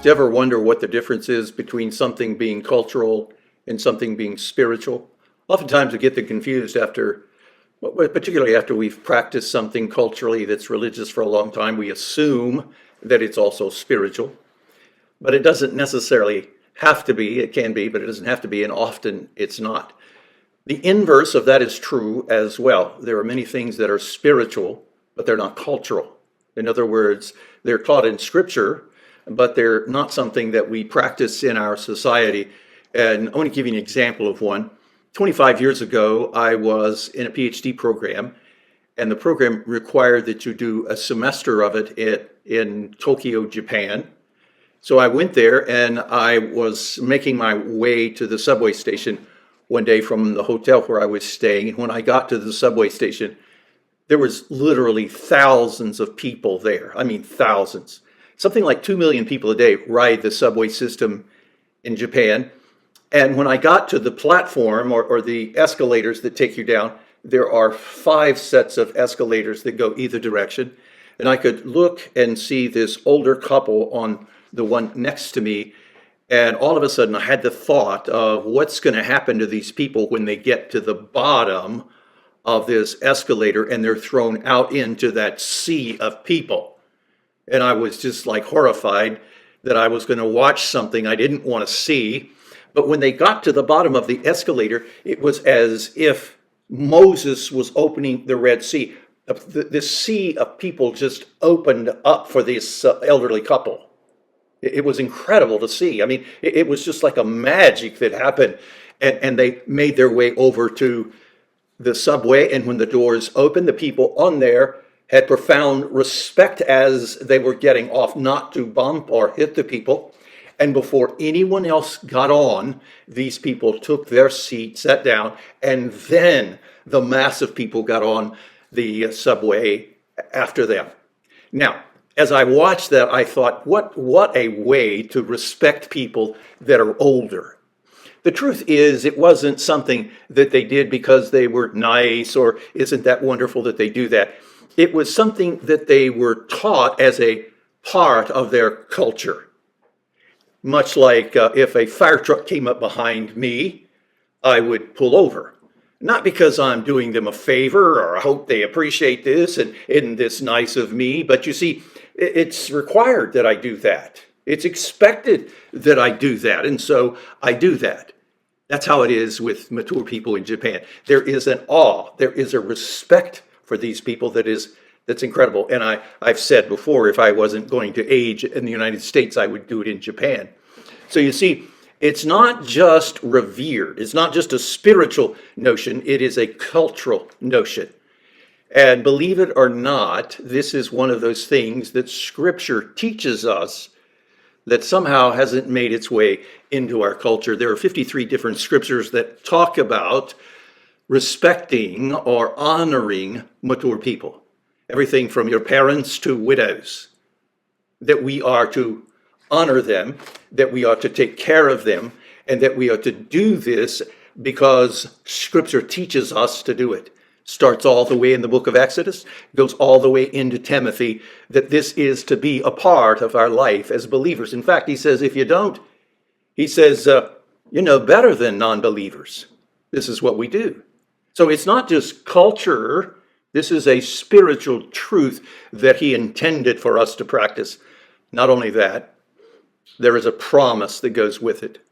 Do you ever wonder what the difference is between something being cultural and something being spiritual? Oftentimes we get them confused particularly after we've practiced something culturally that's religious for a long time, we assume that it's also spiritual. But it doesn't necessarily have to be. It can be, but it doesn't have to be, and often it's not. The inverse of that is true as well. There are many things that are spiritual, but they're not cultural. In other words, they're taught in Scripture, but they're not something that we practice in our society. And I want to give you an example of one. 25 years ago, I was in a PhD program, and the program required that you do a semester of it in Tokyo, Japan. So I went there, and I was making my way to the subway station one day from the hotel where I was staying. And when I got to the subway station, there was literally thousands of people there. I mean, thousands. Something like 2 million people a day ride the subway system in Japan. And when I got to the platform or the escalators that take you down, there are 5 sets of escalators that go either direction. And I could look and see this older couple on the one next to me. And all of a sudden I had the thought of what's going to happen to these people when they get to the bottom of this escalator and they're thrown out into that sea of people. And I was just like horrified that I was going to watch something I didn't want to see. But when they got to the bottom of the escalator, it was as if Moses was opening the Red Sea. This sea of people just opened up for this elderly couple. It was incredible to see. I mean, it was just like a magic that happened. And they made their way over to the subway. And when the doors opened, the people on there had profound respect as they were getting off, not to bump or hit the people. And before anyone else got on, these people took their seat, sat down, and then the mass of people got on the subway after them. Now, as I watched that, I thought, what a way to respect people that are older. The truth is, it wasn't something that they did because they were nice or isn't that wonderful that they do that. It was something that they were taught as a part of their culture. Much like if a fire truck came up behind me, I would pull over. Not because I'm doing them a favor or I hope they appreciate this and isn't this nice of me, but you see, it's required that I do that. It's expected that I do that, and so I do that. That's how it is with mature people in Japan. There is an awe, there is a respect for these people that's incredible. And I've said before, if I wasn't going to age in the United States, I would do it in Japan. So you see, it's not just revered. It's not just a spiritual notion. It is a cultural notion. And believe it or not, this is one of those things that Scripture teaches us that somehow hasn't made its way into our culture. There are 53 different scriptures that talk about respecting or honoring mature people. Everything from your parents to widows, that we are to honor them, that we are to take care of them, and that we are to do this because Scripture teaches us to do it. Starts all the way in the book of Exodus, goes all the way into Timothy, that this is to be a part of our life as believers. In fact, he says, if you don't, he says, you're no better than non-believers. This is what we do. So it's not just culture. This is a spiritual truth that he intended for us to practice. Not only that, there is a promise that goes with it.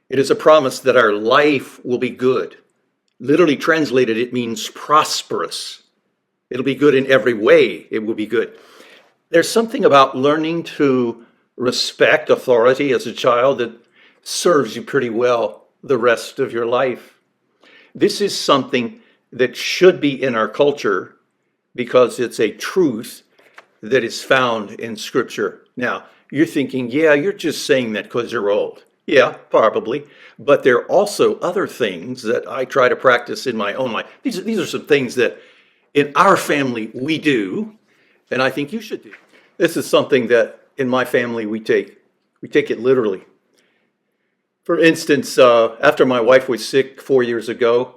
It is a promise that our life will be good. Literally translated, it means prosperous. It'll be good in every way. It will be good. There's something about learning to respect authority as a child that serves you pretty well the rest of your life. This is something that should be in our culture because it's a truth that is found in Scripture. Now, you're thinking, yeah, you're just saying that because you're old. Yeah, probably. But there are also other things that I try to practice in my own life. These are some things that in our family we do, and I think you should do. This is something that in my family we take it literally. For instance, after my wife was sick 4 years ago,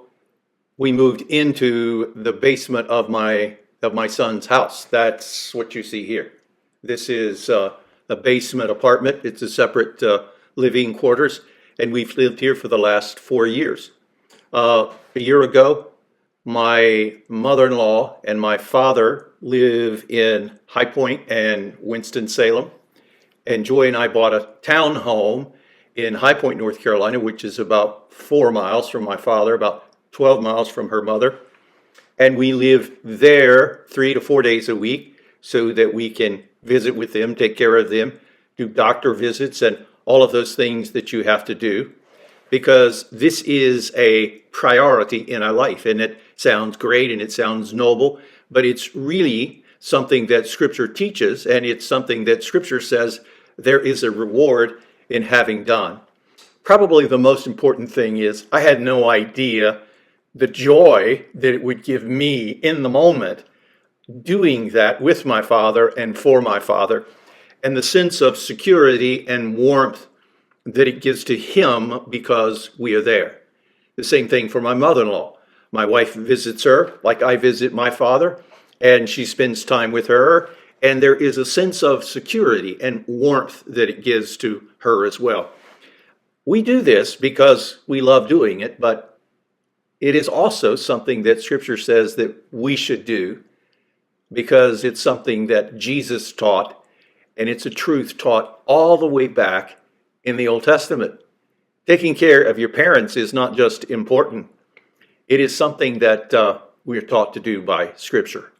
we moved into the basement of my son's house. That's what you see here. This is a a basement apartment. It's a separate living quarters, and we've lived here for the last 4 years. A year ago, my mother-in-law and my father live in High Point and Winston-Salem, and Joy and I bought a townhome in High Point, North Carolina, which is about 4 miles from my father, about 12 miles from her mother. And we live there 3 to 4 days a week so that we can visit with them, take care of them, do doctor visits, and all of those things that you have to do, because this is a priority in our life. And it sounds great and it sounds noble, but it's really something that Scripture teaches, and it's something that Scripture says there is a reward in having done. Probably the most important thing is I had no idea the joy that it would give me in the moment doing that with my father and for my father, and the sense of security and warmth that it gives to him because we are there. The same thing for my mother-in-law. My wife visits her like I visit my father, and she spends time with her, and there is a sense of security and warmth that it gives to her as well. We do this because we love doing it, but it is also something that Scripture says that we should do because it's something that Jesus taught, and it's a truth taught all the way back in the Old Testament. Taking care of your parents is not just important. It is something that we are taught to do by Scripture.